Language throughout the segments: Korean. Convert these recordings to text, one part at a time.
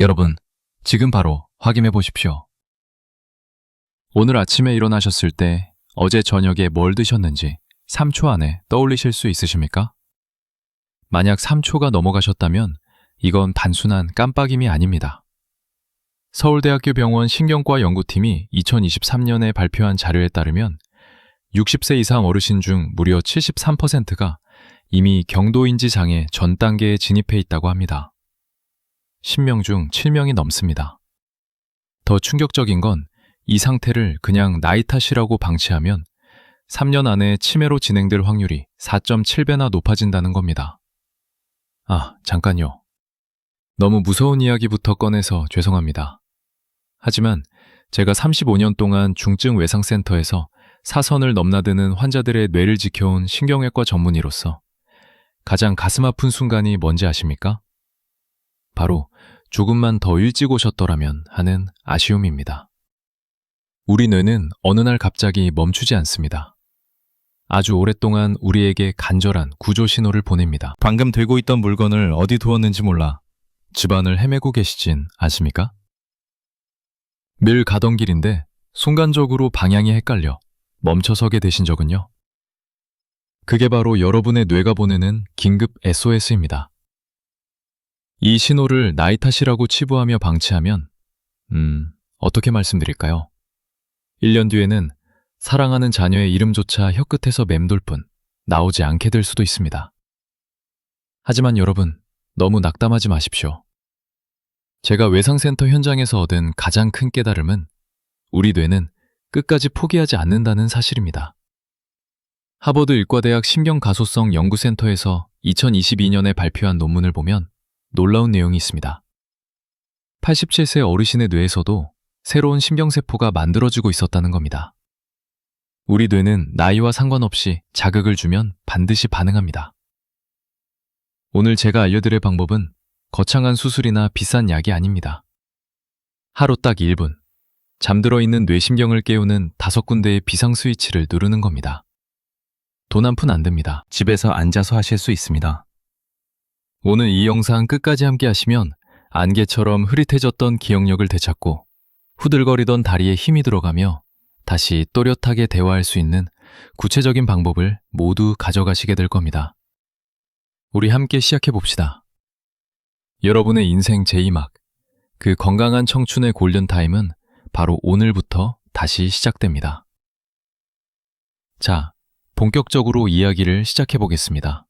여러분, 지금 바로 확인해 보십시오. 오늘 아침에 일어나셨을 때 어제 저녁에 뭘 드셨는지 3초 안에 떠올리실 수 있으십니까? 만약 3초가 넘어가셨다면 이건 단순한 깜빡임이 아닙니다. 서울대학교 병원 신경과 연구팀이 2023년에 발표한 자료에 따르면 60세 이상 어르신 중 무려 73%가 이미 경도인지 장애 전 단계에 진입해 있다고 합니다. 10명 중 7명이 넘습니다. 더 충격적인 건 이 상태를 그냥 나이 탓이라고 방치하면 3년 안에 치매로 진행될 확률이 4.7배나 높아진다는 겁니다. 아, 잠깐요. 너무 무서운 이야기부터 꺼내서 죄송합니다. 하지만 제가 35년 동안 중증 외상센터에서 사선을 넘나드는 환자들의 뇌를 지켜온 신경외과 전문의로서 가장 가슴 아픈 순간이 뭔지 아십니까? 바로 조금만 더 일찍 오셨더라면 하는 아쉬움입니다. 우리 뇌는 어느 날 갑자기 멈추지 않습니다. 아주 오랫동안 우리에게 간절한 구조 신호를 보냅니다. 방금 들고 있던 물건을 어디 두었는지 몰라 집안을 헤매고 계시진 않습니까? 늘 가던 길인데 순간적으로 방향이 헷갈려 멈춰서게 되신 적은요? 그게 바로 여러분의 뇌가 보내는 긴급 SOS입니다. 이 신호를 나이 탓이라고 치부하며 방치하면 어떻게 말씀드릴까요? 1년 뒤에는 사랑하는 자녀의 이름조차 혀끝에서 맴돌 뿐 나오지 않게 될 수도 있습니다. 하지만 여러분, 너무 낙담하지 마십시오. 제가 외상센터 현장에서 얻은 가장 큰 깨달음은 우리 뇌는 끝까지 포기하지 않는다는 사실입니다. 하버드 의과대학 신경가소성 연구센터에서 2022년에 발표한 논문을 보면 놀라운 내용이 있습니다. 87세 어르신의 뇌에서도 새로운 신경세포가 만들어지고 있었다는 겁니다. 우리 뇌는 나이와 상관없이 자극을 주면 반드시 반응합니다. 오늘 제가 알려드릴 방법은 거창한 수술이나 비싼 약이 아닙니다. 하루 딱 1분, 잠들어 있는 뇌신경을 깨우는 5군데의 비상 스위치를 누르는 겁니다. 돈 한 푼 안 듭니다. 집에서 앉아서 하실 수 있습니다. 오늘 이 영상 끝까지 함께 하시면 안개처럼 흐릿해졌던 기억력을 되찾고 후들거리던 다리에 힘이 들어가며 다시 또렷하게 대화할 수 있는 구체적인 방법을 모두 가져가시게 될 겁니다. 우리 함께 시작해 봅시다. 여러분의 인생 제2막, 그 건강한 청춘의 골든타임은 바로 오늘부터 다시 시작됩니다. 자, 본격적으로 이야기를 시작해 보겠습니다.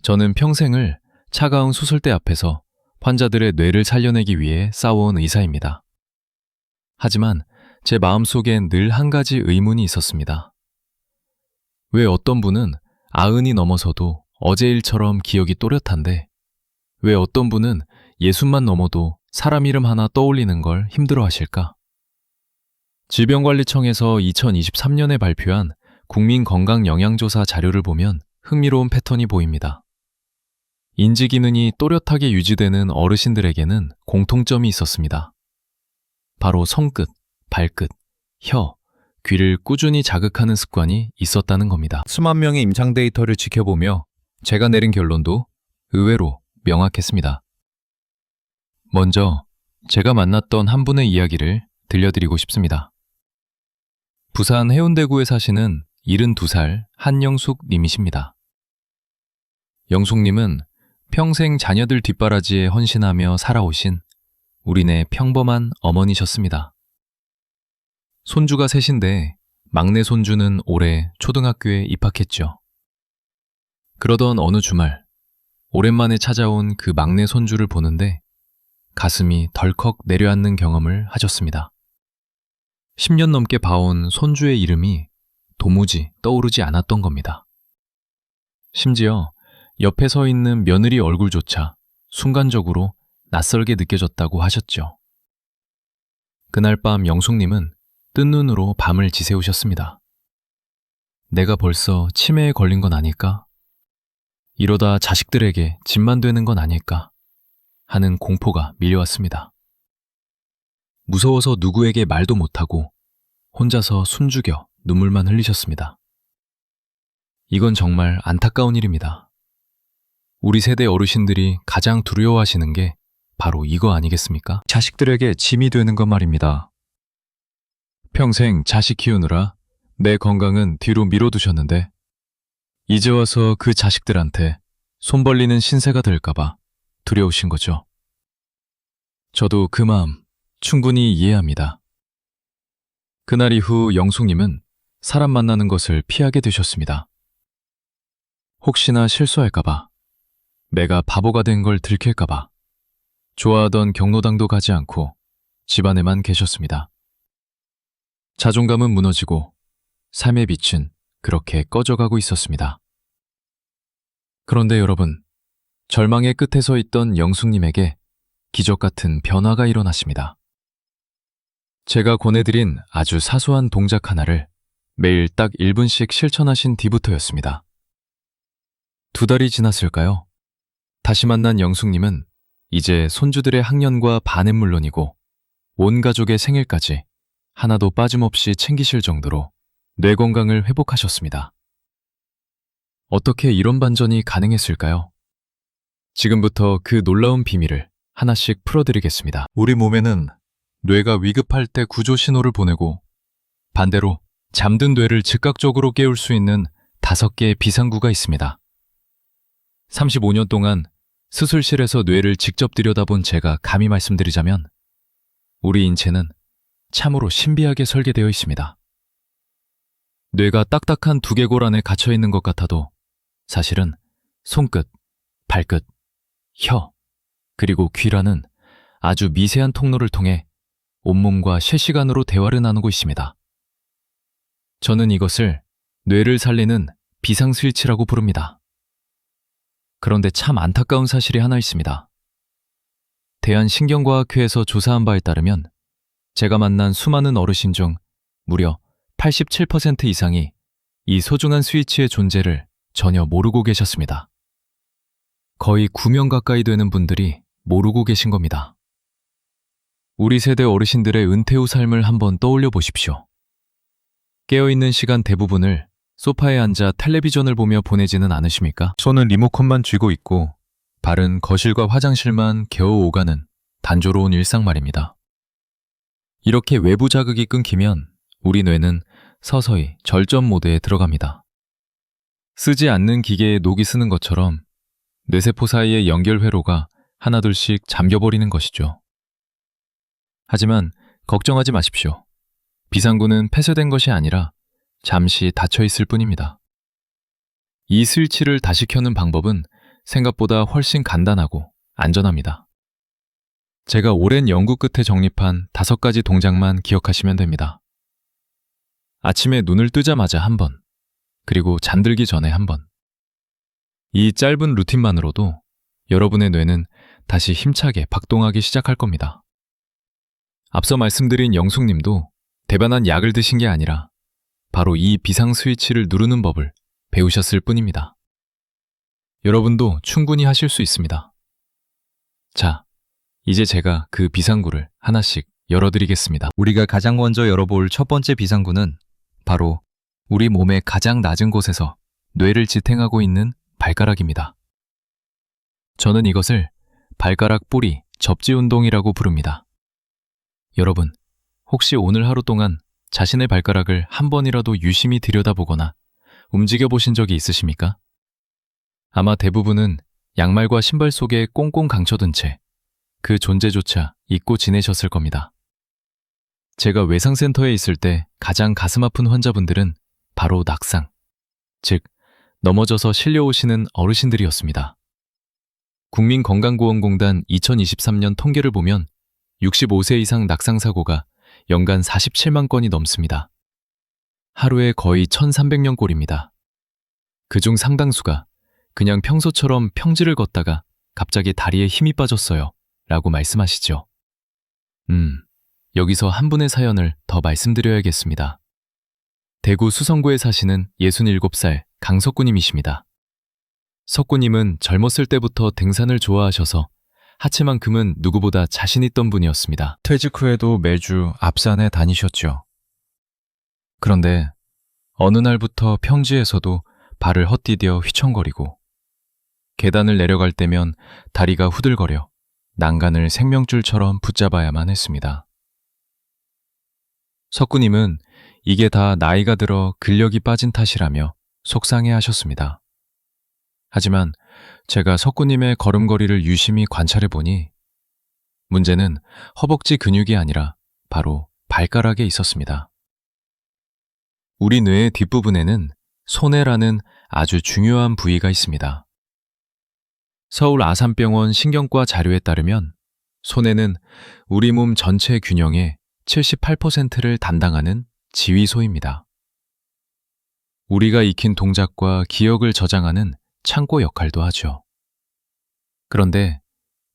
저는 평생을 차가운 수술대 앞에서 환자들의 뇌를 살려내기 위해 싸워온 의사입니다. 하지만 제 마음속엔 늘 한 가지 의문이 있었습니다. 왜 어떤 분은 90이 넘어서도 어제 일처럼 기억이 또렷한데 왜 어떤 분은 60만 넘어도 사람 이름 하나 떠올리는 걸 힘들어하실까? 질병관리청에서 2023년에 발표한 국민건강영양조사 자료를 보면 흥미로운 패턴이 보입니다. 인지기능이 또렷하게 유지되는 어르신들에게는 공통점이 있었습니다. 바로 손끝, 발끝, 혀, 귀를 꾸준히 자극하는 습관이 있었다는 겁니다. 수만 명의 임상 데이터를 지켜보며 제가 내린 결론도 의외로 명확했습니다. 먼저 제가 만났던 한 분의 이야기를 들려드리고 싶습니다. 부산 해운대구에 사시는 72살 한영숙 님이십니다. 영숙님은 평생 자녀들 뒷바라지에 헌신하며 살아오신 우리네 평범한 어머니셨습니다. 손주가 셋인데 막내 손주는 올해 초등학교에 입학했죠. 그러던 어느 주말, 오랜만에 찾아온 그 막내 손주를 보는데 가슴이 덜컥 내려앉는 경험을 하셨습니다. 10년 넘게 봐온 손주의 이름이 도무지 떠오르지 않았던 겁니다. 심지어 옆에 서 있는 며느리 얼굴조차 순간적으로 낯설게 느껴졌다고 하셨죠. 그날 밤 영숙님은 뜬 눈으로 밤을 지새우셨습니다. 내가 벌써 치매에 걸린 건 아닐까? 이러다 자식들에게 짐만 되는 건 아닐까? 하는 공포가 밀려왔습니다. 무서워서 누구에게 말도 못하고 혼자서 숨죽여 눈물만 흘리셨습니다. 이건 정말 안타까운 일입니다. 우리 세대 어르신들이 가장 두려워하시는 게 바로 이거 아니겠습니까? 자식들에게 짐이 되는 것 말입니다. 평생 자식 키우느라 내 건강은 뒤로 미뤄두셨는데 이제 와서 그 자식들한테 손 벌리는 신세가 될까봐 두려우신 거죠. 저도 그 마음 충분히 이해합니다. 그날 이후 영숙님은 사람 만나는 것을 피하게 되셨습니다. 혹시나 실수할까봐, 내가 바보가 된 걸 들킬까봐 좋아하던 경로당도 가지 않고 집안에만 계셨습니다. 자존감은 무너지고 삶의 빛은 그렇게 꺼져가고 있었습니다. 그런데 여러분, 절망의 끝에 서 있던 영숙님에게 기적 같은 변화가 일어났습니다. 제가 권해드린 아주 사소한 동작 하나를 매일 딱 1분씩 실천하신 뒤부터였습니다. 2달이 지났을까요? 다시 만난 영숙님은 이제 손주들의 학년과 반은 물론이고 온 가족의 생일까지 하나도 빠짐없이 챙기실 정도로 뇌 건강을 회복하셨습니다. 어떻게 이런 반전이 가능했을까요? 지금부터 그 놀라운 비밀을 하나씩 풀어드리겠습니다. 우리 몸에는 뇌가 위급할 때 구조 신호를 보내고 반대로 잠든 뇌를 즉각적으로 깨울 수 있는 5개의 비상구가 있습니다. 35년 동안 수술실에서 뇌를 직접 들여다본 제가 감히 말씀드리자면 우리 인체는 참으로 신비하게 설계되어 있습니다. 뇌가 딱딱한 두개골 안에 갇혀 있는 것 같아도 사실은 손끝, 발끝, 혀, 그리고 귀라는 아주 미세한 통로를 통해 온몸과 실시간으로 대화를 나누고 있습니다. 저는 이것을 뇌를 살리는 비상 스위치라고 부릅니다. 그런데 참 안타까운 사실이 하나 있습니다. 대한신경과학회에서 조사한 바에 따르면 제가 만난 수많은 어르신 중 무려 87% 이상이 이 소중한 스위치의 존재를 전혀 모르고 계셨습니다. 거의 9명 가까이 되는 분들이 모르고 계신 겁니다. 우리 세대 어르신들의 은퇴 후 삶을 한번 떠올려 보십시오. 깨어있는 시간 대부분을 소파에 앉아 텔레비전을 보며 보내지는 않으십니까? 손은 리모컨만 쥐고 있고 발은 거실과 화장실만 겨우 오가는 단조로운 일상 말입니다. 이렇게 외부 자극이 끊기면 우리 뇌는 서서히 절전 모드에 들어갑니다. 쓰지 않는 기계에 녹이 쓰는 것처럼 뇌세포 사이의 연결 회로가 하나둘씩 잠겨버리는 것이죠. 하지만 걱정하지 마십시오. 비상구는 폐쇄된 것이 아니라 잠시 닫혀 있을 뿐입니다. 이 스위치를 다시 켜는 방법은 생각보다 훨씬 간단하고 안전합니다. 제가 오랜 연구 끝에 정립한 5가지 동작만 기억하시면 됩니다. 아침에 눈을 뜨자마자 한 번, 그리고 잠들기 전에 한 번. 이 짧은 루틴만으로도 여러분의 뇌는 다시 힘차게 박동하기 시작할 겁니다. 앞서 말씀드린 영숙님도 대단한 약을 드신 게 아니라 바로 이 비상 스위치를 누르는 법을 배우셨을 뿐입니다. 여러분도 충분히 하실 수 있습니다. 자, 이제 제가 그 비상구를 하나씩 열어드리겠습니다. 우리가 가장 먼저 열어볼 첫 번째 비상구는 바로 우리 몸의 가장 낮은 곳에서 뇌를 지탱하고 있는 발가락입니다. 저는 이것을 발가락 뿌리 접지 운동이라고 부릅니다. 여러분, 혹시 오늘 하루 동안 자신의 발가락을 한 번이라도 유심히 들여다보거나 움직여보신 적이 있으십니까? 아마 대부분은 양말과 신발 속에 꽁꽁 감춰둔 채 그 존재조차 잊고 지내셨을 겁니다. 제가 외상센터에 있을 때 가장 가슴 아픈 환자분들은 바로 낙상, 즉 넘어져서 실려오시는 어르신들이었습니다. 국민건강보험공단 2023년 통계를 보면 65세 이상 낙상 사고가 연간 47만 건이 넘습니다. 하루에 거의 1,300명 꼴입니다. 그중 상당수가 그냥 평소처럼 평지를 걷다가 갑자기 다리에 힘이 빠졌어요 라고 말씀하시죠. 여기서 한 분의 사연을 더 말씀드려야겠습니다. 대구 수성구에 사시는 67살 강석구님이십니다. 석구님은 젊었을 때부터 등산을 좋아하셔서 하체만큼은 누구보다 자신 있던 분이었습니다. 퇴직 후에도 매주 앞산에 다니셨죠. 그런데 어느 날부터 평지에서도 발을 헛디뎌 휘청거리고 계단을 내려갈 때면 다리가 후들거려 난간을 생명줄처럼 붙잡아야만 했습니다. 석구님은 이게 다 나이가 들어 근력이 빠진 탓이라며 속상해 하셨습니다. 하지만 제가 석구님의 걸음걸이를 유심히 관찰해 보니 문제는 허벅지 근육이 아니라 바로 발가락에 있었습니다. 우리 뇌의 뒷부분에는 소뇌라는 아주 중요한 부위가 있습니다. 서울 아산병원 신경과 자료에 따르면 소뇌는 우리 몸 전체 균형의 78%를 담당하는 지휘소입니다. 우리가 익힌 동작과 기억을 저장하는 창고 역할도 하죠. 그런데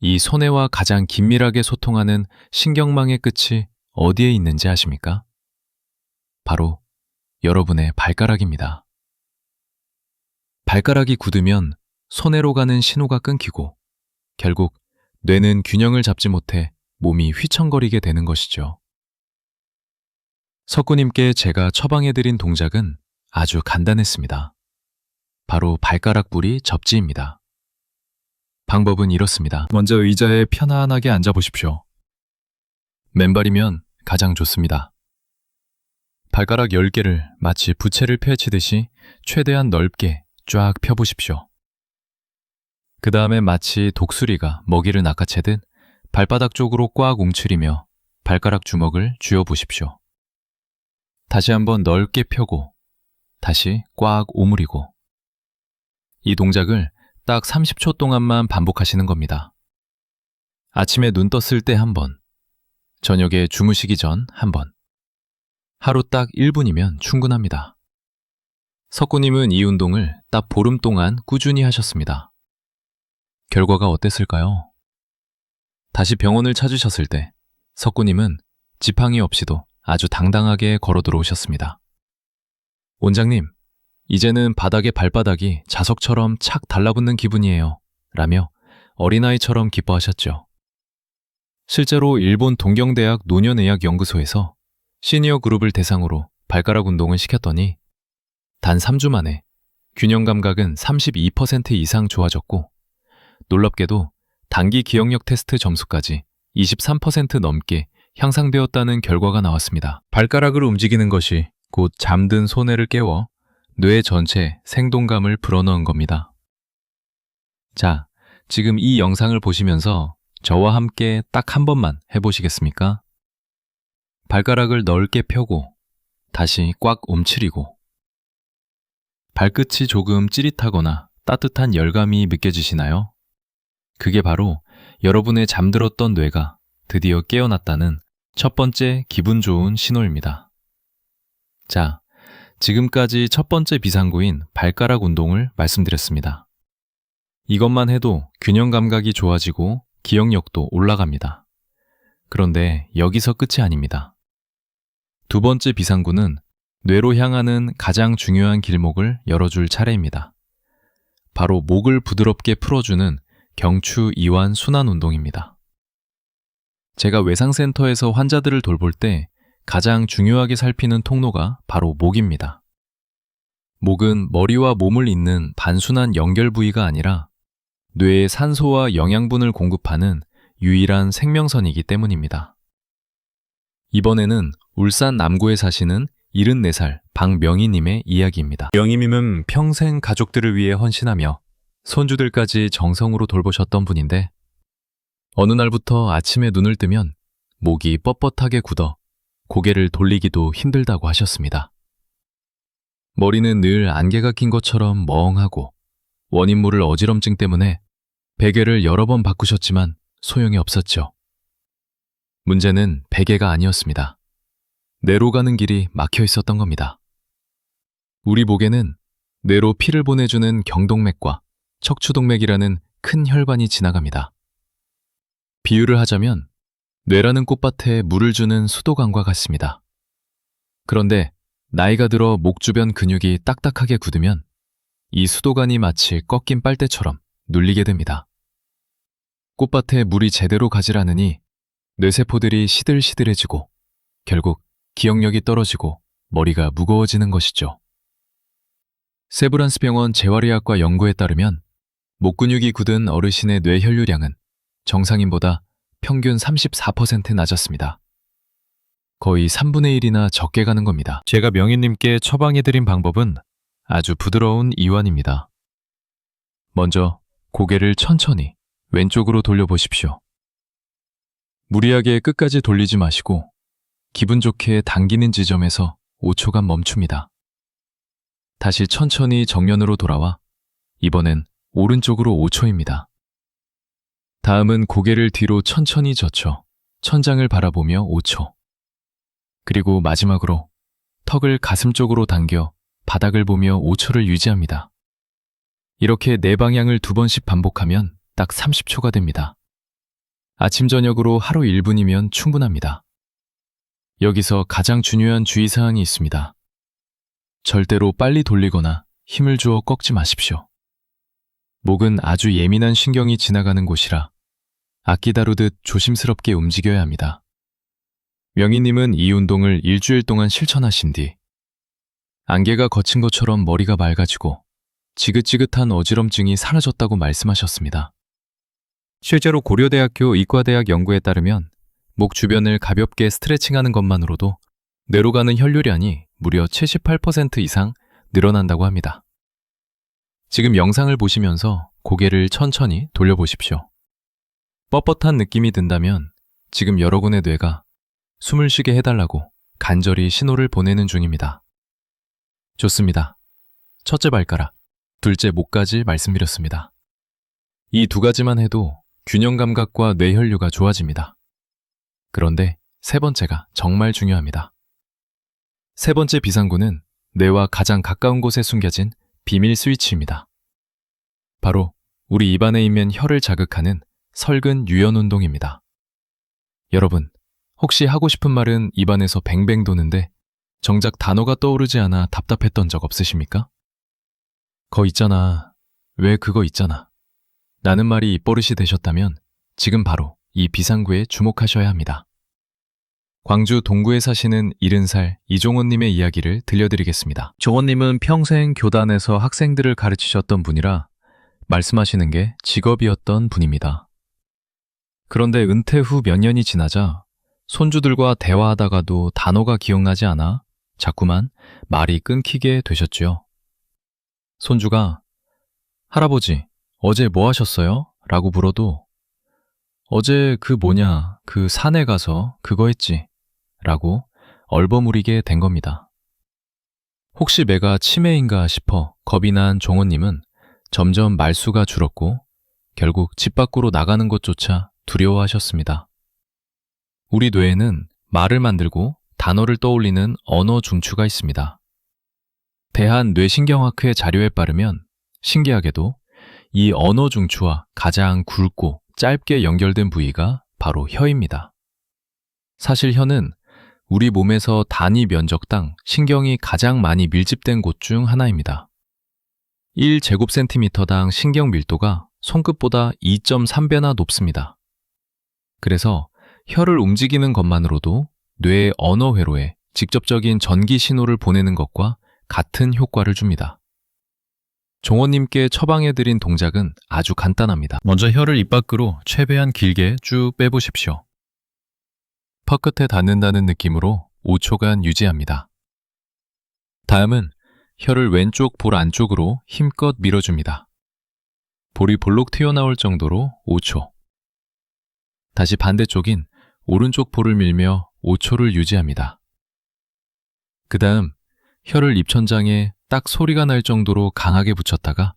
이 소뇌와 가장 긴밀하게 소통하는 신경망의 끝이 어디에 있는지 아십니까? 바로 여러분의 발가락입니다. 발가락이 굳으면 소뇌로 가는 신호가 끊기고 결국 뇌는 균형을 잡지 못해 몸이 휘청거리게 되는 것이죠. 석구님께 제가 처방해드린 동작은 아주 간단했습니다. 바로 발가락 뿌리 접지입니다. 방법은 이렇습니다. 먼저 의자에 편안하게 앉아보십시오. 맨발이면 가장 좋습니다. 발가락 10개를 마치 부채를 펼치듯이 최대한 넓게 쫙 펴보십시오. 그 다음에 마치 독수리가 먹이를 낚아채듯 발바닥 쪽으로 꽉 움츠리며 발가락 주먹을 쥐어보십시오. 다시 한번 넓게 펴고 다시 꽉 오므리고 이 동작을 딱 30초 동안만 반복하시는 겁니다. 아침에 눈 떴을 때 한 번, 저녁에 주무시기 전 한 번, 하루 딱 1분이면 충분합니다. 석구님은 이 운동을 딱 보름 동안 꾸준히 하셨습니다. 결과가 어땠을까요? 다시 병원을 찾으셨을 때 석구님은 지팡이 없이도 아주 당당하게 걸어 들어오셨습니다. 원장님, 이제는 바닥에 발바닥이 자석처럼 착 달라붙는 기분이에요. 라며 어린아이처럼 기뻐하셨죠. 실제로 일본 동경대학 노년의학연구소에서 시니어 그룹을 대상으로 발가락 운동을 시켰더니 단 3주 만에 균형 감각은 32% 이상 좋아졌고 놀랍게도 단기 기억력 테스트 점수까지 23% 넘게 향상되었다는 결과가 나왔습니다. 발가락을 움직이는 것이 곧 잠든 소뇌를 깨워 뇌 전체에 생동감을 불어넣은 겁니다. 자, 지금 이 영상을 보시면서 저와 함께 딱 한 번만 해보시겠습니까? 발가락을 넓게 펴고 다시 꽉 움츠리고 발끝이 조금 찌릿하거나 따뜻한 열감이 느껴지시나요? 그게 바로 여러분의 잠들었던 뇌가 드디어 깨어났다는 첫 번째 기분 좋은 신호입니다. 자, 지금까지 첫 번째 비상구인 발가락 운동을 말씀드렸습니다. 이것만 해도 균형 감각이 좋아지고 기억력도 올라갑니다. 그런데 여기서 끝이 아닙니다. 두 번째 비상구는 뇌로 향하는 가장 중요한 길목을 열어줄 차례입니다. 바로 목을 부드럽게 풀어주는 경추 이완 순환 운동입니다. 제가 외상센터에서 환자들을 돌볼 때 가장 중요하게 살피는 통로가 바로 목입니다. 목은 머리와 몸을 잇는 단순한 연결 부위가 아니라 뇌에 산소와 영양분을 공급하는 유일한 생명선이기 때문입니다. 이번에는 울산 남구에 사시는 74살 박명희님의 이야기입니다. 명희님은 평생 가족들을 위해 헌신하며 손주들까지 정성으로 돌보셨던 분인데 어느 날부터 아침에 눈을 뜨면 목이 뻣뻣하게 굳어 고개를 돌리기도 힘들다고 하셨습니다. 머리는 늘 안개가 낀 것처럼 멍하고 원인모를 어지럼증 때문에 베개를 여러 번 바꾸셨지만 소용이 없었죠. 문제는 베개가 아니었습니다. 뇌로 가는 길이 막혀 있었던 겁니다. 우리 목에는 뇌로 피를 보내주는 경동맥과 척추동맥이라는 큰 혈관이 지나갑니다. 비유를 하자면 뇌라는 꽃밭에 물을 주는 수도관과 같습니다. 그런데 나이가 들어 목 주변 근육이 딱딱하게 굳으면 이 수도관이 마치 꺾인 빨대처럼 눌리게 됩니다. 꽃밭에 물이 제대로 가지 않으니 뇌세포들이 시들시들해지고 결국 기억력이 떨어지고 머리가 무거워지는 것이죠. 세브란스 병원 재활의학과 연구에 따르면 목 근육이 굳은 어르신의 뇌 혈류량은 정상인보다 평균 34% 낮았습니다. 거의 3분의 1이나 적게 가는 겁니다. 제가 명희님께 처방해드린 방법은 아주 부드러운 이완입니다. 먼저 고개를 천천히 왼쪽으로 돌려보십시오. 무리하게 끝까지 돌리지 마시고 기분 좋게 당기는 지점에서 5초간 멈춥니다. 다시 천천히 정면으로 돌아와 이번엔 오른쪽으로 5초입니다. 다음은 고개를 뒤로 천천히 젖혀 천장을 바라보며 5초. 그리고 마지막으로 턱을 가슴 쪽으로 당겨 바닥을 보며 5초를 유지합니다. 이렇게 네 방향을 2번씩 반복하면 딱 30초가 됩니다. 아침 저녁으로 하루 1분이면 충분합니다. 여기서 가장 중요한 주의사항이 있습니다. 절대로 빨리 돌리거나 힘을 주어 꺾지 마십시오. 목은 아주 예민한 신경이 지나가는 곳이라 악기 다루듯 조심스럽게 움직여야 합니다. 명희님은 이 운동을 일주일 동안 실천하신 뒤 안개가 걷힌 것처럼 머리가 맑아지고 지긋지긋한 어지럼증이 사라졌다고 말씀하셨습니다. 실제로 고려대학교 의과대학 연구에 따르면 목 주변을 가볍게 스트레칭하는 것만으로도 뇌로 가는 혈류량이 무려 78% 이상 늘어난다고 합니다. 지금 영상을 보시면서 고개를 천천히 돌려보십시오. 뻣뻣한 느낌이 든다면 지금 여러분의 뇌가 숨을 쉬게 해달라고 간절히 신호를 보내는 중입니다. 좋습니다. 첫째 발가락, 둘째 목까지 말씀드렸습니다. 이 두 가지만 해도 균형 감각과 뇌혈류가 좋아집니다. 그런데 세 번째가 정말 중요합니다. 세 번째 비상구는 뇌와 가장 가까운 곳에 숨겨진 비밀 스위치입니다. 바로 우리 입안에 있는 혀를 자극하는 설근 유연 운동입니다. 여러분, 혹시 하고 싶은 말은 입안에서 뱅뱅 도는데 정작 단어가 떠오르지 않아 답답했던 적 없으십니까? 왜 그거 있잖아. 라는 말이 입버릇이 되셨다면 지금 바로 이 비상구에 주목하셔야 합니다. 광주 동구에 사시는 70살 이종원님의 이야기를 들려드리겠습니다. 종원님은 평생 교단에서 학생들을 가르치셨던 분이라 말씀하시는 게 직업이었던 분입니다. 그런데 은퇴 후 몇 년이 지나자 손주들과 대화하다가도 단어가 기억나지 않아 자꾸만 말이 끊기게 되셨죠. 손주가 할아버지, 어제 뭐 하셨어요? 라고 물어도 어제 그 산에 가서 그거 했지 라고 얼버무리게 된 겁니다. 혹시 매가 치매인가 싶어 겁이 난 종호님은 점점 말수가 줄었고 결국 집 밖으로 나가는 것조차 두려워하셨습니다. 우리 뇌에는 말을 만들고 단어를 떠올리는 언어 중추가 있습니다. 대한뇌신경학회 자료에 따르면 신기하게도 이 언어 중추와 가장 굵고 짧게 연결된 부위가 바로 혀입니다. 사실 혀는 우리 몸에서 단위 면적당 신경이 가장 많이 밀집된 곳 중 하나입니다. 1제곱센티미터당 신경 밀도가 손끝보다 2.3배나 높습니다. 그래서 혀를 움직이는 것만으로도 뇌의 언어 회로에 직접적인 전기 신호를 보내는 것과 같은 효과를 줍니다. 종원님께 처방해드린 동작은 아주 간단합니다. 먼저 혀를 입 밖으로 최대한 길게 쭉 빼보십시오. 턱 끝에 닿는다는 느낌으로 5초간 유지합니다. 다음은 혀를 왼쪽 볼 안쪽으로 힘껏 밀어줍니다. 볼이 볼록 튀어나올 정도로 5초. 다시 반대쪽인 오른쪽 볼을 밀며 5초를 유지합니다. 그 다음 혀를 입천장에 딱 소리가 날 정도로 강하게 붙였다가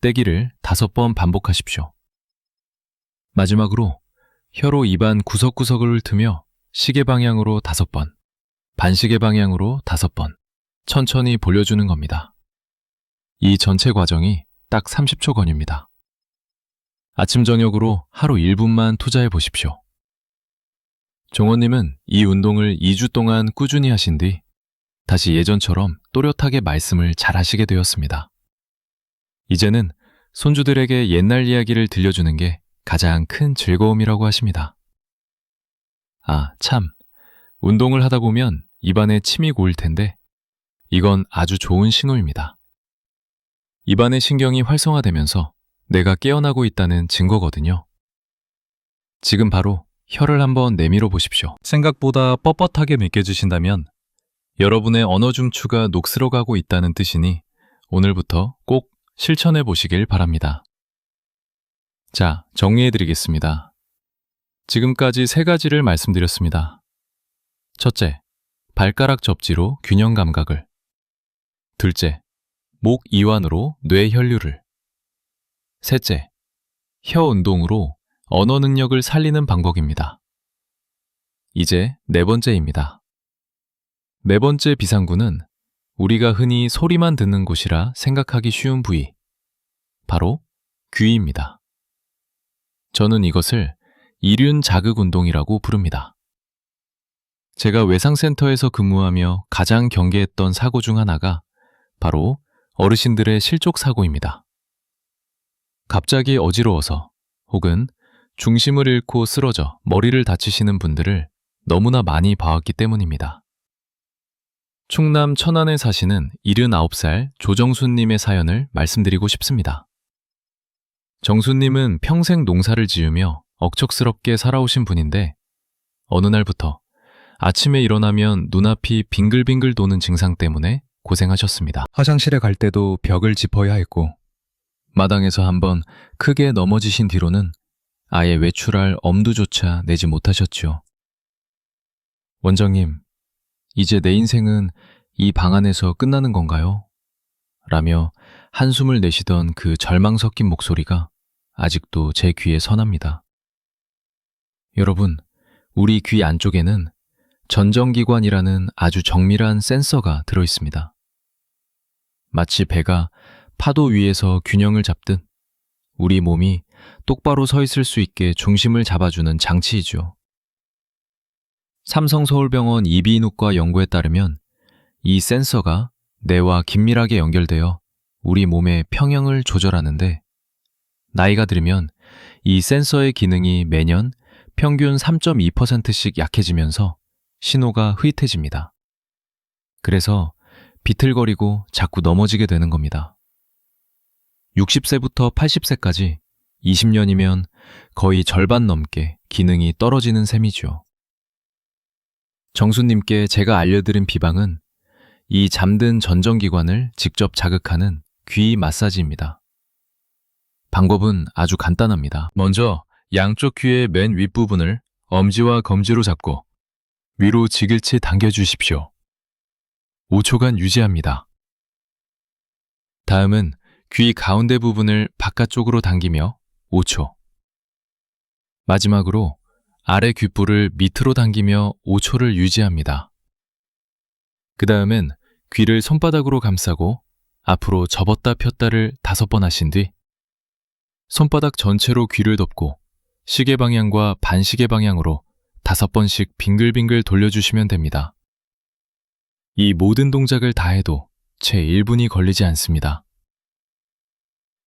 떼기를 5번 반복하십시오. 마지막으로 혀로 입안 구석구석을 훑으며 시계 방향으로 5번, 반시계 방향으로 5번 천천히 벌려주는 겁니다. 이 전체 과정이 딱 30초 건입니다. 아침 저녁으로 하루 1분만 투자해 보십시오. 종원님은 이 운동을 2주 동안 꾸준히 하신 뒤 다시 예전처럼 또렷하게 말씀을 잘 하시게 되었습니다. 이제는 손주들에게 옛날 이야기를 들려주는 게 가장 큰 즐거움이라고 하십니다. 아, 참. 운동을 하다 보면 입안에 침이 고일 텐데 이건 아주 좋은 신호입니다. 입안의 신경이 활성화되면서 뇌가 깨어나고 있다는 증거거든요. 지금 바로 혀를 한번 내밀어 보십시오. 생각보다 뻣뻣하게 느껴지신다면 여러분의 언어 중추가 녹슬어가고 있다는 뜻이니 오늘부터 꼭 실천해 보시길 바랍니다. 자, 정리해 드리겠습니다. 지금까지 3가지를 말씀드렸습니다. 첫째, 발가락 접지로 균형 감각을. 둘째, 목 이완으로 뇌 혈류를. 셋째, 혀 운동으로 언어 능력을 살리는 방법입니다. 이제 4번째입니다. 4번째 비상구는 우리가 흔히 소리만 듣는 곳이라 생각하기 쉬운 부위, 바로 귀입니다. 저는 이것을 이륜 자극 운동이라고 부릅니다. 제가 외상센터에서 근무하며 가장 경계했던 사고 중 하나가 바로 어르신들의 실족 사고입니다. 갑자기 어지러워서 혹은 중심을 잃고 쓰러져 머리를 다치시는 분들을 너무나 많이 봐왔기 때문입니다. 충남 천안에 사시는 79살 조정수님의 사연을 말씀드리고 싶습니다. 정수님은 평생 농사를 지으며 억척스럽게 살아오신 분인데 어느 날부터 아침에 일어나면 눈앞이 빙글빙글 도는 증상 때문에 고생하셨습니다. 화장실에 갈 때도 벽을 짚어야 했고 마당에서 한번 크게 넘어지신 뒤로는 아예 외출할 엄두조차 내지 못하셨죠. 원장님, 이제 내 인생은 이 방 안에서 끝나는 건가요? 라며 한숨을 내쉬던 그 절망 섞인 목소리가 아직도 제 귀에 선합니다. 여러분, 우리 귀 안쪽에는 전정기관이라는 아주 정밀한 센서가 들어있습니다. 마치 배가 파도 위에서 균형을 잡듯 우리 몸이 똑바로 서 있을 수 있게 중심을 잡아주는 장치이죠. 삼성서울병원 이비인후과 연구에 따르면 이 센서가 뇌와 긴밀하게 연결되어 우리 몸의 평형을 조절하는데 나이가 들면 이 센서의 기능이 매년 평균 3.2%씩 약해지면서 신호가 흐릿해집니다. 그래서 비틀거리고 자꾸 넘어지게 되는 겁니다. 60세부터 80세까지 20년이면 거의 절반 넘게 기능이 떨어지는 셈이죠. 정수님께 제가 알려드린 비방은 이 잠든 전정기관을 직접 자극하는 귀 마사지입니다. 방법은 아주 간단합니다. 먼저 양쪽 귀의 맨 윗부분을 엄지와 검지로 잡고 위로 지글치 당겨주십시오. 5초간 유지합니다. 다음은 귀 가운데 부분을 바깥쪽으로 당기며 5초. 마지막으로 아래 귓불을 밑으로 당기며 5초를 유지합니다. 그 다음은 귀를 손바닥으로 감싸고 앞으로 접었다 폈다를 5번 하신 뒤 손바닥 전체로 귀를 덮고 시계 방향과 반시계 방향으로 5번씩 빙글빙글 돌려주시면 됩니다. 이 모든 동작을 다 해도 채 1분이 걸리지 않습니다.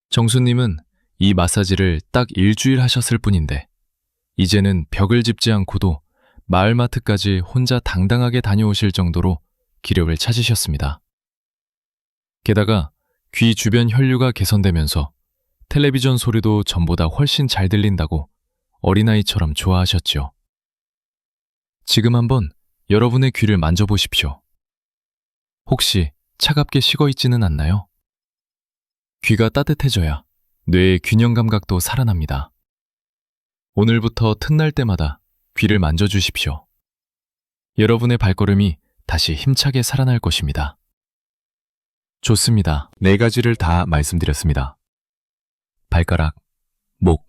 정수님은 이 마사지를 딱 일주일 하셨을 뿐인데 이제는 벽을 짚지 않고도 마을마트까지 혼자 당당하게 다녀오실 정도로 기력을 찾으셨습니다. 게다가 귀 주변 혈류가 개선되면서 텔레비전 소리도 전보다 훨씬 잘 들린다고 어린아이처럼 좋아하셨죠. 지금 한번 여러분의 귀를 만져보십시오. 혹시 차갑게 식어 있지는 않나요? 귀가 따뜻해져야 뇌의 균형 감각도 살아납니다. 오늘부터 틈날 때마다 귀를 만져주십시오. 여러분의 발걸음이 다시 힘차게 살아날 것입니다. 좋습니다. 4가지를 다 말씀드렸습니다. 발가락, 목,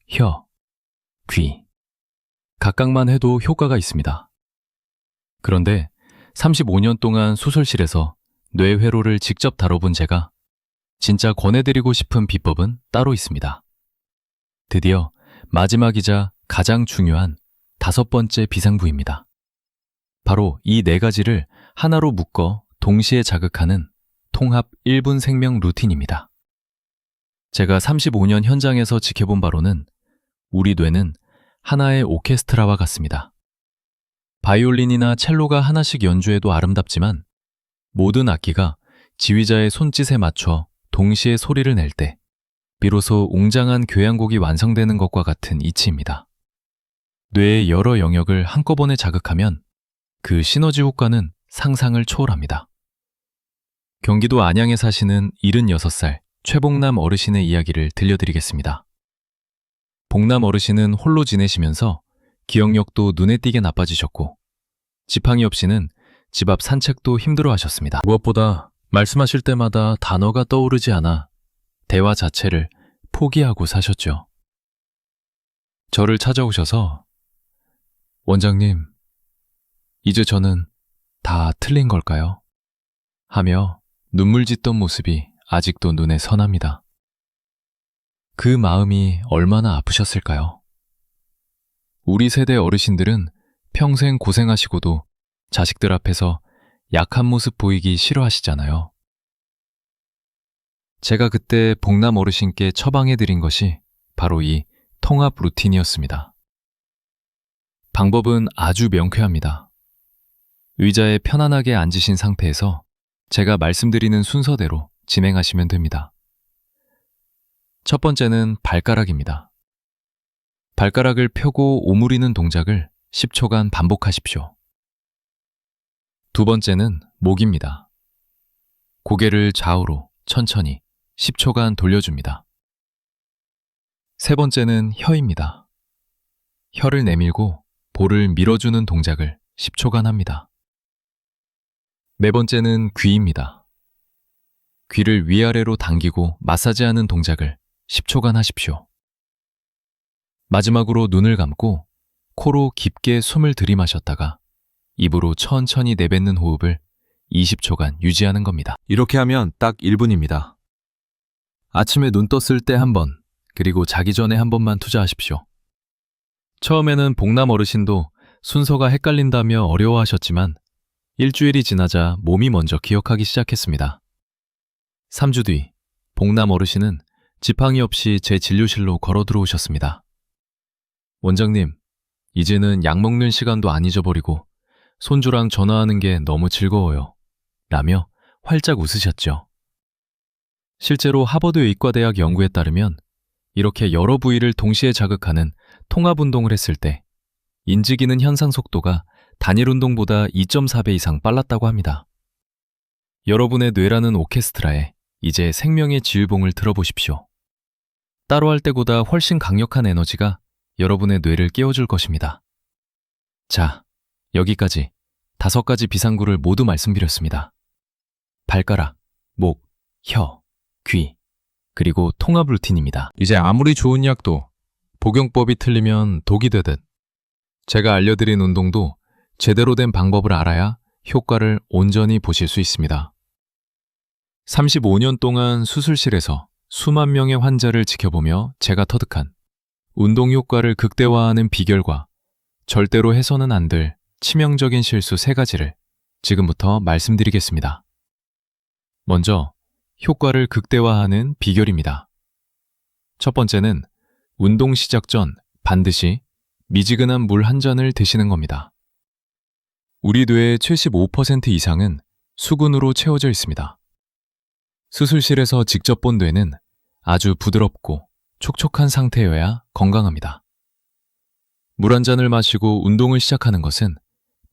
혀, 귀. 각각만 해도 효과가 있습니다. 그런데 35년 동안 수술실에서 뇌회로를 직접 다뤄본 제가 진짜 권해드리고 싶은 비법은 따로 있습니다. 드디어 마지막이자 가장 중요한 5번째 비상부입니다. 바로 이 4가지를 하나로 묶어 동시에 자극하는 통합 1분 생명 루틴입니다. 제가 35년 현장에서 지켜본 바로는 우리 뇌는 하나의 오케스트라와 같습니다. 바이올린이나 첼로가 하나씩 연주해도 아름답지만 모든 악기가 지휘자의 손짓에 맞춰 동시에 소리를 낼 때 비로소 웅장한 교향곡이 완성되는 것과 같은 이치입니다. 뇌의 여러 영역을 한꺼번에 자극하면 그 시너지 효과는 상상을 초월합니다. 경기도 안양에 사시는 76살 최봉남 어르신의 이야기를 들려드리겠습니다. 봉남 어르신은 홀로 지내시면서 기억력도 눈에 띄게 나빠지셨고 지팡이 없이는 집 앞 산책도 힘들어 하셨습니다. 무엇보다 말씀하실 때마다 단어가 떠오르지 않아 대화 자체를 포기하고 사셨죠. 저를 찾아오셔서 원장님, 이제 저는 다 틀린 걸까요? 하며 눈물 짓던 모습이 아직도 눈에 선합니다. 그 마음이 얼마나 아프셨을까요? 우리 세대 어르신들은 평생 고생하시고도 자식들 앞에서 약한 모습 보이기 싫어하시잖아요. 제가 그때 봉남 어르신께 처방해드린 것이 바로 이 통합 루틴이었습니다. 방법은 아주 명쾌합니다. 의자에 편안하게 앉으신 상태에서 제가 말씀드리는 순서대로 진행하시면 됩니다. 첫 번째는 발가락입니다. 발가락을 펴고 오므리는 동작을 10초간 반복하십시오. 두 번째는 목입니다. 고개를 좌우로 천천히 10초간 돌려줍니다. 세 번째는 혀입니다. 혀를 내밀고 볼을 밀어주는 동작을 10초간 합니다. 네 번째는 귀입니다. 귀를 위아래로 당기고 마사지하는 동작을 10초간 하십시오. 마지막으로 눈을 감고 코로 깊게 숨을 들이마셨다가 입으로 천천히 내뱉는 호흡을 20초간 유지하는 겁니다. 이렇게 하면 딱 1분입니다. 아침에 눈 떴을 때 한 번, 그리고 자기 전에 한 번만 투자하십시오. 처음에는 봉남 어르신도 순서가 헷갈린다며 어려워하셨지만 일주일이 지나자 몸이 먼저 기억하기 시작했습니다. 3주 뒤 봉남 어르신은 지팡이 없이 제 진료실로 걸어 들어오셨습니다. 원장님, 이제는 약 먹는 시간도 안 잊어버리고 손주랑 전화하는 게 너무 즐거워요. 라며 활짝 웃으셨죠. 실제로 하버드 의과대학 연구에 따르면 이렇게 여러 부위를 동시에 자극하는 통합운동을 했을 때 인지기능 향상 속도가 단일 운동보다 2.4배 이상 빨랐다고 합니다. 여러분의 뇌라는 오케스트라에 이제 생명의 지휘봉을 들어보십시오. 따로 할 때보다 훨씬 강력한 에너지가 여러분의 뇌를 깨워줄 것입니다. 자, 여기까지 5가지 비상구를 모두 말씀드렸습니다. 발가락, 목, 혀, 귀, 그리고 통합 루틴입니다. 이제 아무리 좋은 약도 복용법이 틀리면 독이 되듯 제가 알려드린 운동도 제대로 된 방법을 알아야 효과를 온전히 보실 수 있습니다. 35년 동안 수술실에서 수만 명의 환자를 지켜보며 제가 터득한 운동 효과를 극대화하는 비결과 절대로 해서는 안 될 치명적인 실수 3가지를 지금부터 말씀드리겠습니다. 먼저 효과를 극대화하는 비결입니다. 첫 번째는 운동 시작 전 반드시 미지근한 물 한 잔을 드시는 겁니다. 우리 뇌의 75% 이상은 수분으로 채워져 있습니다. 수술실에서 직접 본 뇌는 아주 부드럽고 촉촉한 상태여야 건강합니다. 물 한 잔을 마시고 운동을 시작하는 것은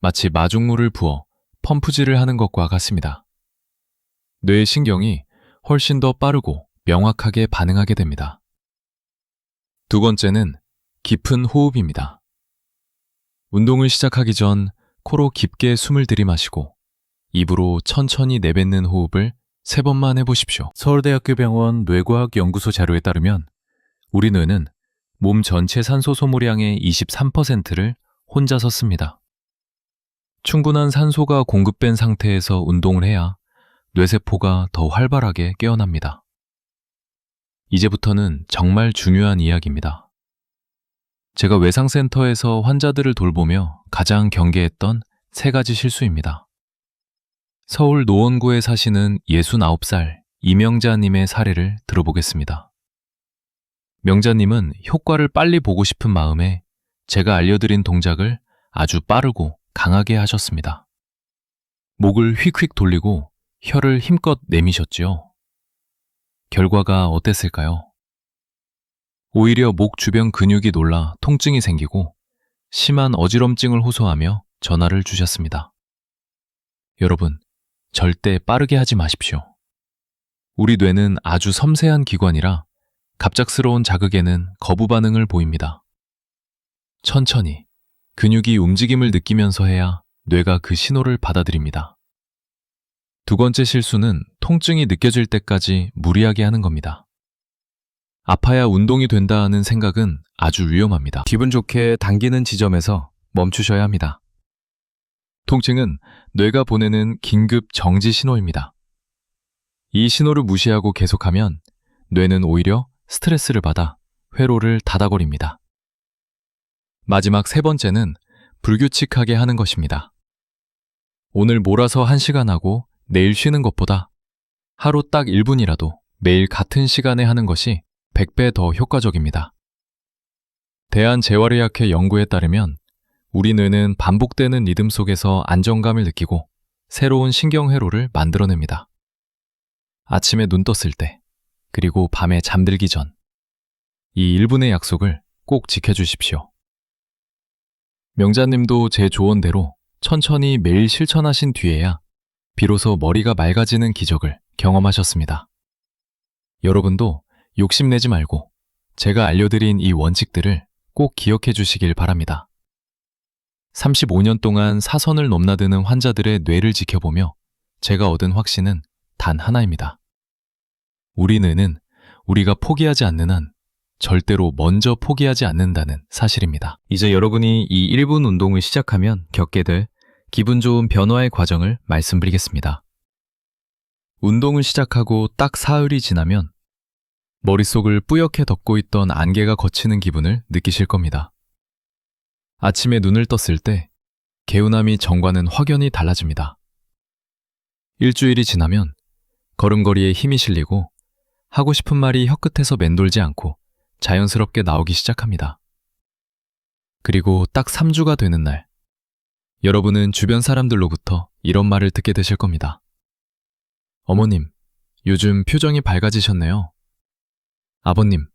마치 마중물을 부어 펌프질을 하는 것과 같습니다. 뇌의 신경이 훨씬 더 빠르고 명확하게 반응하게 됩니다. 두 번째는 깊은 호흡입니다. 운동을 시작하기 전 코로 깊게 숨을 들이마시고 입으로 천천히 내뱉는 호흡을 3번만 해보십시오. 서울대학교 병원 뇌과학연구소 자료에 따르면 우리 뇌는 몸 전체 산소 소모량의 23%를 혼자서 씁니다. 충분한 산소가 공급된 상태에서 운동을 해야 뇌세포가 더 활발하게 깨어납니다. 이제부터는 정말 중요한 이야기입니다. 제가 외상센터에서 환자들을 돌보며 가장 경계했던 3가지 실수입니다. 서울 노원구에 사시는 69살 이명자님의 사례를 들어보겠습니다. 명자님은 효과를 빨리 보고 싶은 마음에 제가 알려드린 동작을 아주 빠르고 강하게 하셨습니다. 목을 휙휙 돌리고 혀를 힘껏 내미셨지요. 결과가 어땠을까요? 오히려 목 주변 근육이 놀라 통증이 생기고 심한 어지럼증을 호소하며 전화를 주셨습니다. 여러분, 절대 빠르게 하지 마십시오. 우리 뇌는 아주 섬세한 기관이라 갑작스러운 자극에는 거부 반응을 보입니다. 천천히 근육이 움직임을 느끼면서 해야 뇌가 그 신호를 받아들입니다. 두 번째 실수는 통증이 느껴질 때까지 무리하게 하는 겁니다. 아파야 운동이 된다 하는 생각은 아주 위험합니다. 기분 좋게 당기는 지점에서 멈추셔야 합니다. 통증은 뇌가 보내는 긴급 정지 신호입니다. 이 신호를 무시하고 계속하면 뇌는 오히려 스트레스를 받아 회로를 닫아버립니다. 마지막 세 번째는 불규칙하게 하는 것입니다. 오늘 몰아서 1시간 하고 내일 쉬는 것보다 하루 딱 1분이라도 매일 같은 시간에 하는 것이 100배 더 효과적입니다. 대한재활의학회 연구에 따르면 우리 뇌는 반복되는 리듬 속에서 안정감을 느끼고 새로운 신경회로를 만들어냅니다. 아침에 눈 떴을 때, 그리고 밤에 잠들기 전, 이 1분의 약속을 꼭 지켜주십시오. 명자님도 제 조언대로 천천히 매일 실천하신 뒤에야 비로소 머리가 맑아지는 기적을 경험하셨습니다. 여러분도 욕심내지 말고 제가 알려드린 이 원칙들을 꼭 기억해 주시길 바랍니다. 35년 동안 사선을 넘나드는 환자들의 뇌를 지켜보며 제가 얻은 확신은 단 하나입니다. 우리 뇌는 우리가 포기하지 않는 한 절대로 먼저 포기하지 않는다는 사실입니다. 이제 여러분이 이 1분 운동을 시작하면 겪게 될 기분 좋은 변화의 과정을 말씀드리겠습니다. 운동을 시작하고 딱 사흘이 지나면 머릿속을 뿌옇게 덮고 있던 안개가 걷히는 기분을 느끼실 겁니다. 아침에 눈을 떴을 때 개운함이 전과는 확연히 달라집니다. 일주일이 지나면 걸음걸이에 힘이 실리고 하고 싶은 말이 혀끝에서 맴돌지 않고 자연스럽게 나오기 시작합니다. 그리고 딱 3주가 되는 날, 여러분은 주변 사람들로부터 이런 말을 듣게 되실 겁니다. 어머님, 요즘 표정이 밝아지셨네요. 아버님,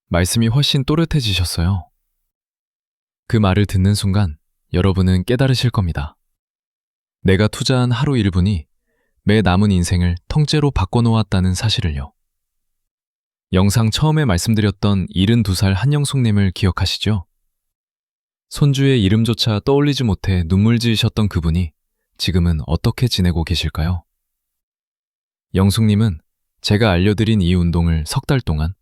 말씀이 훨씬 또렷해지셨어요. 그 말을 듣는 순간 여러분은 깨달으실 겁니다. 내가 투자한 하루 1분이 매 남은 인생을 통째로 바꿔놓았다는 사실을요. 영상 처음에 말씀드렸던 72살 한영숙님을 기억하시죠? 손주의 이름조차 떠올리지 못해 눈물 지으셨던 그분이 지금은 어떻게 지내고 계실까요? 영숙님은 제가 알려드린 이 운동을 3달 동안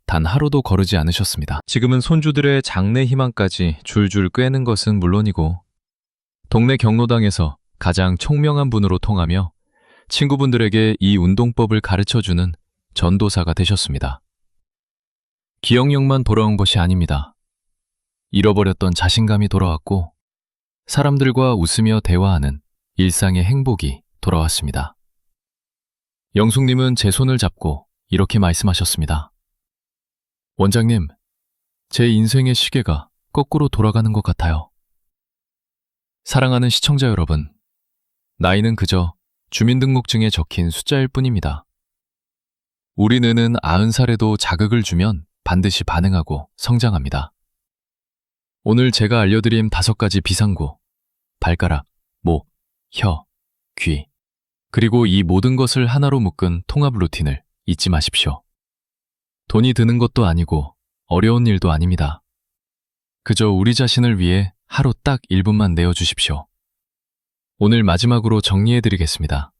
단 하루도 거르지 않으셨습니다. 지금은 손주들의 장래 희망까지 줄줄 꿰는 것은 물론이고 동네 경로당에서 가장 총명한 분으로 통하며 친구분들에게 이 운동법을 가르쳐주는 전도사가 되셨습니다. 기억력만 돌아온 것이 아닙니다. 잃어버렸던 자신감이 돌아왔고 사람들과 웃으며 대화하는 일상의 행복이 돌아왔습니다. 영숙님은 제 손을 잡고 이렇게 말씀하셨습니다. 원장님, 제 인생의 시계가 거꾸로 돌아가는 것 같아요. 사랑하는 시청자 여러분, 나이는 그저 주민등록증에 적힌 숫자일 뿐입니다. 우리 뇌는 90살에도 자극을 주면 반드시 반응하고 성장합니다. 오늘 제가 알려드린 5가지 비상구, 발가락, 목, 혀, 귀, 그리고 이 모든 것을 하나로 묶은 통합 루틴을 잊지 마십시오. 돈이 드는 것도 아니고 어려운 일도 아닙니다. 그저 우리 자신을 위해 하루 딱 1분만 내어주십시오. 오늘 마지막으로 정리해드리겠습니다.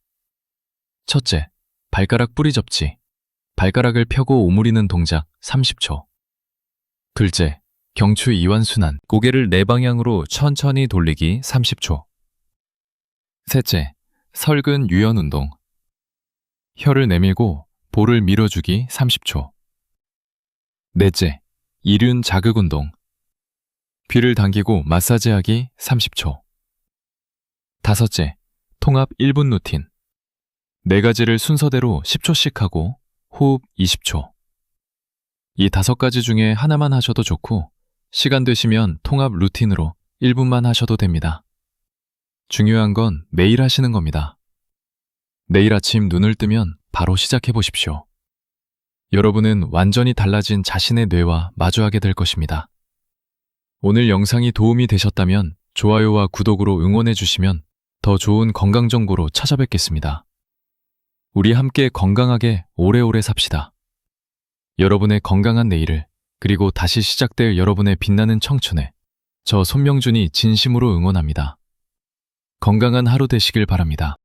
첫째, 발가락 뿌리 접지. 발가락을 펴고 오므리는 동작 30초. 둘째, 경추 이완순환. 고개를 내 방향으로 천천히 돌리기 30초. 셋째, 설근 유연 운동. 혀를 내밀고 볼을 밀어주기 30초. 넷째, 이륜 자극 운동. 귀를 당기고 마사지하기 30초. 다섯째, 통합 1분 루틴. 4가지를 순서대로 10초씩 하고 호흡 20초. 이 5가지 중에 하나만 하셔도 좋고 시간 되시면 통합 루틴으로 1분만 하셔도 됩니다. 중요한 건 매일 하시는 겁니다. 내일 아침 눈을 뜨면 바로 시작해 보십시오. 여러분은 완전히 달라진 자신의 뇌와 마주하게 될 것입니다. 오늘 영상이 도움이 되셨다면 좋아요와 구독으로 응원해 주시면 더 좋은 건강 정보로 찾아뵙겠습니다. 우리 함께 건강하게 오래오래 삽시다. 여러분의 건강한 내일을, 그리고 다시 시작될 여러분의 빛나는 청춘에 저 손명준이 진심으로 응원합니다. 건강한 하루 되시길 바랍니다.